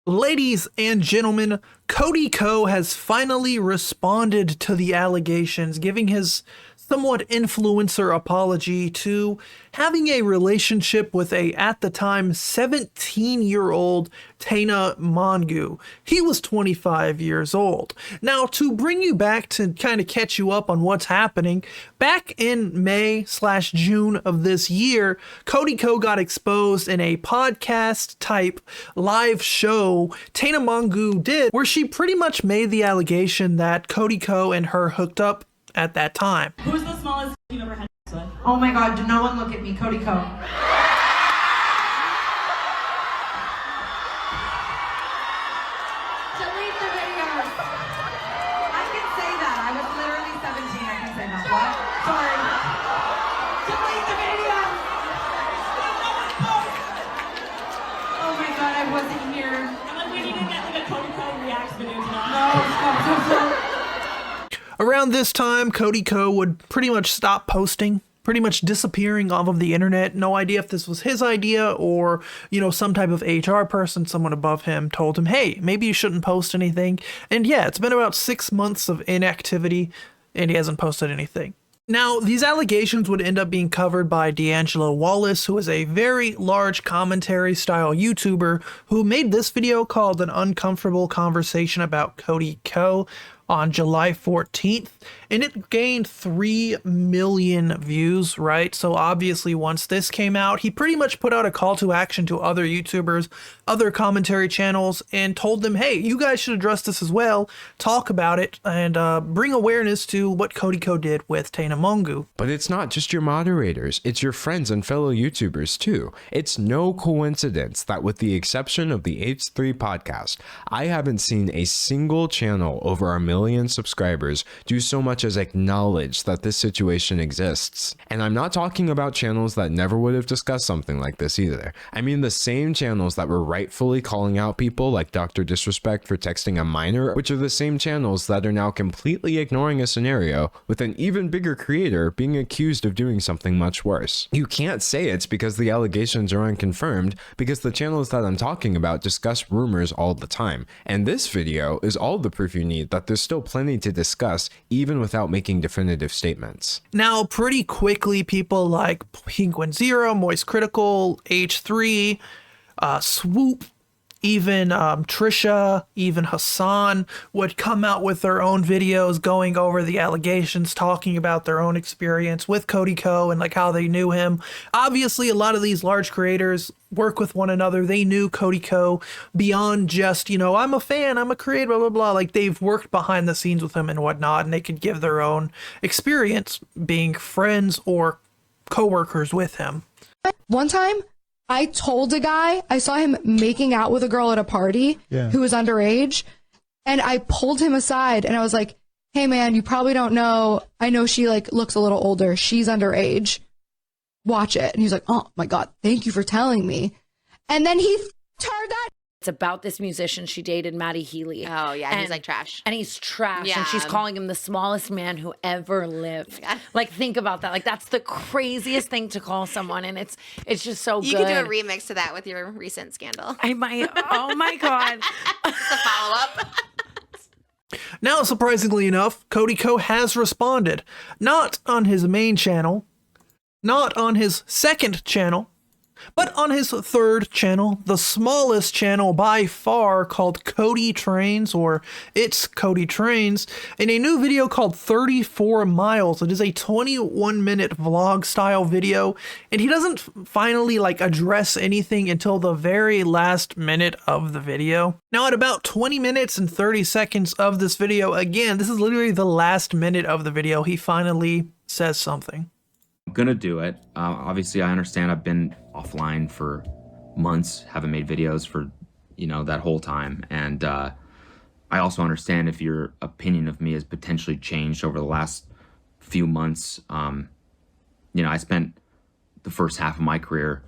Ladies and gentlemen, Cody Ko has finally responded to the allegations, giving his somewhat influencer apology to having a relationship with at the time, 17-year-old Tana Mongeau. He was 25 years old. Now, to bring you back to kind of catch you up on what's happening, back in May/June of this year, Cody Ko got exposed in a podcast type live show Tana Mongeau did, where she pretty much made the allegation that Cody Ko and her hooked up at that time. Who's the smallest you've ever had sex with? Oh my god, do no one look at me, Cody Ko. Delete the videos. I can say that. I was literally 17. I can say that. What? Sorry. Delete the videos. Oh my god, I wasn't here. I'm like, we need to get like a Cody Ko reacts video to that. No, stop. Around this time, Cody Ko would pretty much stop posting, pretty much disappearing off of the internet. No idea if this was his idea or, some type of HR person, someone above him told him, hey, maybe you shouldn't post anything. And yeah, it's been about 6 months of inactivity and he hasn't posted anything. Now, these allegations would end up being covered by DAngelo Wallace, who is a very large commentary style YouTuber who made this video called An Uncomfortable Conversation About Cody Ko on July 14th, and it gained 3 million views, right? So obviously once this came out, he pretty much put out a call to action to other YouTubers, other commentary channels, and told them, hey, you guys should address this as well, talk about it, and bring awareness to what Cody Ko did with Tana Mongeau. But it's not just your moderators, it's your friends and fellow YouTubers too. It's no coincidence that with the exception of the H3 podcast, I haven't seen a single channel over 1 million subscribers do so much as acknowledge that this situation exists. And I'm not talking about channels that never would have discussed something like this either. I mean the same channels that were rightfully calling out people like Dr. Disrespect for texting a minor, which are the same channels that are now completely ignoring a scenario with an even bigger creator being accused of doing something much worse. You can't say it's because the allegations are unconfirmed, because the channels that I'm talking about discuss rumors all the time. And this video is all the proof you need that there's still plenty to discuss even without making definitive statements. Now, pretty quickly, people like Penguin Zero, Moist Critical, H3, Swoop, even Trisha, even Hassan would come out with their own videos going over the allegations, talking about their own experience with Cody Ko and like how they knew him. Obviously, a lot of these large creators work with one another. They knew Cody Ko beyond just, I'm a fan, I'm a creator, blah, blah, blah. Like they've worked behind the scenes with him and whatnot, and they could give their own experience being friends or co-workers with him. One time, I told a guy, I saw him making out with a girl at a party who was underage, and I pulled him aside and I was like, hey man, you probably don't know, I know she looks a little older, she's underage, watch it. And he's like, oh my god, thank you for telling me. And then he turned that. It's about this musician she dated, Maddie Healy. Oh, yeah, and he's like trash. And he's trash, Yeah. and she's calling him the smallest man who ever lived. Yeah. Like, think about that. Like, that's the craziest thing to call someone, and it's just so You good. could do a remix to that with your recent scandal. I might. Oh, my God. The follow-up. Now, surprisingly enough, Cody Ko has responded. Not on his main channel, not on his second channel, but on his third channel, the smallest channel by far, called Cody Trains, or It's Cody Trains, in a new video called 34 Miles. It is a 21-minute vlog style video, and he doesn't finally address anything until the very last minute of the video. Now, at about 20 minutes and 30 seconds of this video, again, this is literally the last minute of the video, he finally says something. I'm gonna do it. Obviously, I understand I've been offline for months, haven't made videos for, that whole time. And I also understand if your opinion of me has potentially changed over the last few months. I spent the first half of my career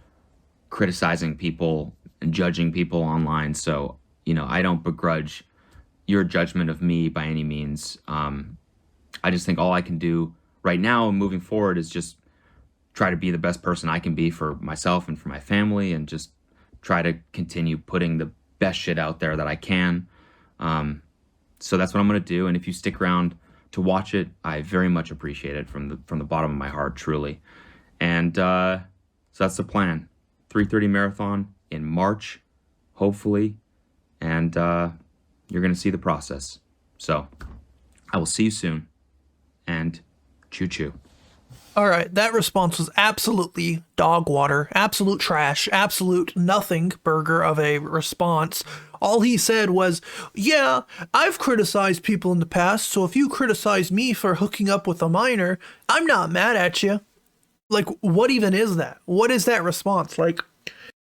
criticizing people and judging people online. So, I don't begrudge your judgment of me by any means. I just think all I can do right now and moving forward is just try to be the best person I can be for myself and for my family, and just try to continue putting the best shit out there that I can. So that's what I'm gonna do. And if you stick around to watch it, I very much appreciate it from the bottom of my heart, truly. And so that's the plan. 3:30 marathon in March, hopefully, and you're gonna see the process. So I will see you soon, and choo choo. All right, that response was absolutely dog water, absolute trash, absolute nothing burger of a response. All he said was, yeah, I've criticized people in the past, so if you criticize me for hooking up with a minor, I'm not mad at you. Like, what even is that? What is that response? Like,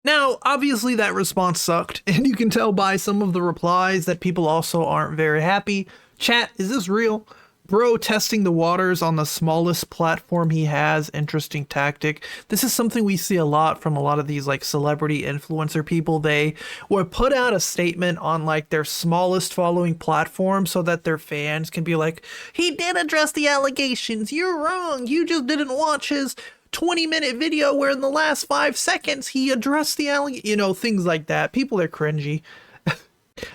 now, obviously that response sucked, and you can tell by some of the replies that people also aren't very happy. Chat, is this real? Bro testing the waters on the smallest platform he has, interesting tactic. This is something we see a lot from a lot of these like celebrity influencer people. They will put out a statement on like their smallest following platform so that their fans can be like, he did address the allegations, you're wrong, you just didn't watch his 20-minute video where in the last 5 seconds he addressed the things like that. People are cringy.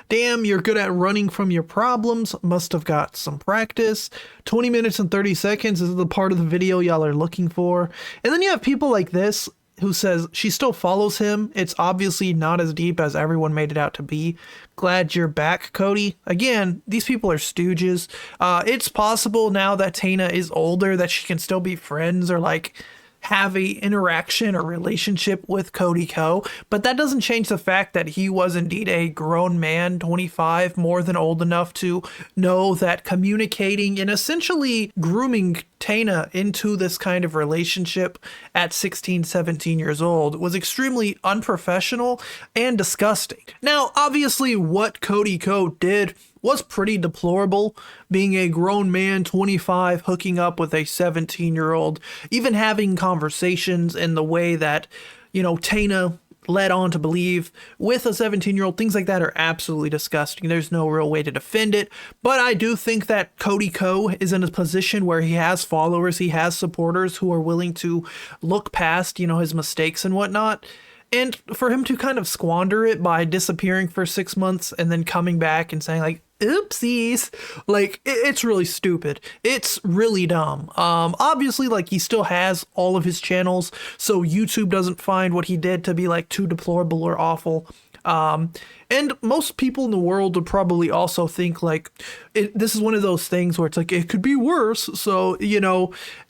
Damn, you're good at running from your problems. Must have got some practice. 20 minutes and 30 seconds is the part of the video y'all are looking for. And then you have people like this who says she still follows him. It's obviously not as deep as everyone made it out to be. Glad you're back, Cody. Again, these people are stooges. It's possible now that Tana is older that she can still be friends or like have a interaction or relationship with Cody Ko, but that doesn't change the fact that he was indeed a grown man, 25, more than old enough to know that communicating and essentially grooming Tana into this kind of relationship at 16, 17 years old was extremely unprofessional and disgusting. Now, obviously what Cody Ko did was pretty deplorable, being a grown man, 25, hooking up with a 17-year-old, even having conversations in the way that, Tana led on to believe with a 17-year-old. Things like that are absolutely disgusting. There's no real way to defend it. But I do think that Cody Ko is in a position where he has followers, he has supporters who are willing to look past, his mistakes and whatnot. And for him to kind of squander it by disappearing for 6 months and then coming back and saying like, oopsies, like it's really stupid. It's really dumb. Obviously, like he still has all of his channels, so YouTube doesn't find what he did to be like too deplorable or awful. And most people in the world would probably also think like this is one of those things where it's like it could be worse. So,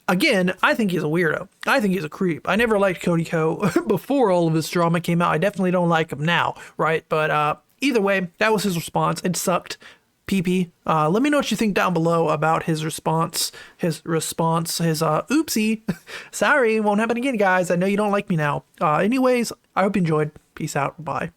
again, I think he's a weirdo. I think he's a creep. I never liked Cody Ko before all of this drama came out. I definitely don't like him now, right? But either way, that was his response. It sucked. PP. Let me know what you think down below about his response, his oopsie. Sorry, won't happen again, guys. I know you don't like me now. Anyways, I hope you enjoyed. Peace out. Bye.